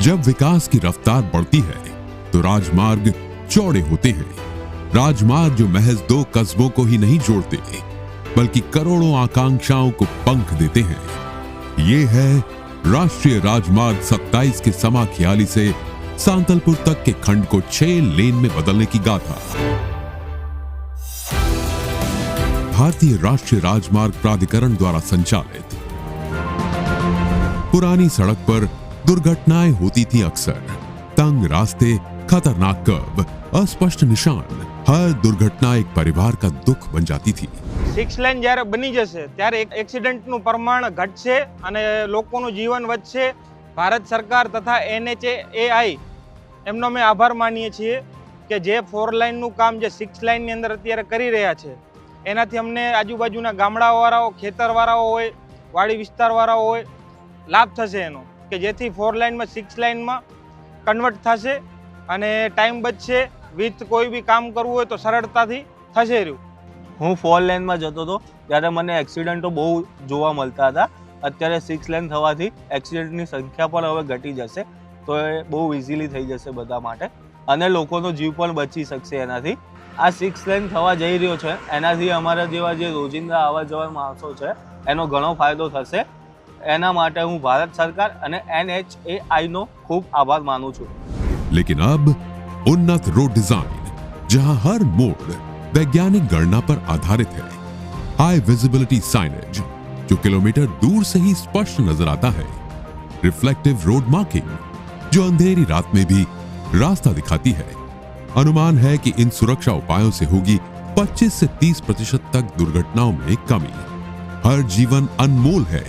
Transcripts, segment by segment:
जब विकास की रफ्तार बढ़ती है तो राजमार्ग चौड़े होते हैं। राजमार्ग जो महज 2 कस्बों को ही नहीं जोड़ते बल्कि करोड़ों आकांक्षाओं को पंख देते हैं। ये है राष्ट्रीय राजमार्ग 27 के समाख्याली से सांतलपुर तक के खंड को 6 लेन में बदलने की गाथा। भारतीय राष्ट्रीय राजमार्ग प्राधिकरण द्वारा संचालित। पुरानी सड़क पर दुर्घटनाएं होती थी अक्सर। तंग रास्ते, खतरनाक कर्व, अस्पष्ट निशान, हर दुर्घटना एक परिवार का दुख बन जाती थी। 6 લેન જ્યારે બની જશે ત્યારે એક્સિડન્ટનું પ્રમાણ ઘટશે અને લોકોનું જીવન વધશે। ભારત સરકાર તથા NHAI એમનો અમે આભાર માનીએ છીએ કે જે 4 લાઇનનું કામ જે 6 લાઇનની અંદર અત્યારે કરી રહ્યા છે એનાથી અમને આજુબાજુના ગામડાવાળાઓ, ખેતરવાળાઓ હોય, વાડી વિસ્તારવાળાઓ હોય લાભ થશે એનો, કે જેથી 4 લાઇનમાં 6 લાઇનમાં કન્વર્ટ થશે અને ટાઈમ બચશે। વિથ કોઈ બી કામ કરવું હોય તો સરળતાથી થશે રહ્યું। હું 4 લેનમાં જતો હતો ત્યારે મને એક્સિડન્ટો બહુ જોવા મળતા હતા। અત્યારે 6 લેન થવાથી એક્સિડન્ટની સંખ્યા પણ હવે ઘટી જશે, તો એ બહુ ઇઝીલી થઈ જશે બધા માટે અને લોકોનો જીવ પણ બચી શકશે એનાથી। આ 6 લેન થવા જઈ રહ્યો છે એનાથી અમારા જેવા જે રોજિંદા આવવા જવા માણસો છે એનો ઘણો ફાયદો થશે। એના માટે હું ભારત સરકાર અને NHAI નો ખૂબ આભાર માનું છું। लेकिन अब उन्नत रोड डिजाइन जहां हर मोड़ वैज्ञानिक गणना पर आधारित है, हाई विजिबिलिटी साइनेज जो किलोमीटर दूर से ही स्पष्ट नजर आता है, रिफ्लेक्टिव रोड मार्किंग जो अंधेरी रात में भी रास्ता दिखाती है। अनुमान है कि इन सुरक्षा उपायों से होगी 25 से 30% तक दुर्घटनाओं में कमी। हर जीवन अनमोल है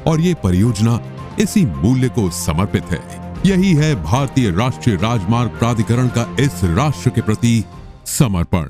और ये परियोजना इसी मूल्य को समर्पित है। यही है भारतीय राष्ट्रीय राजमार्ग प्राधिकरण का इस राष्ट्र के प्रति समर्पण।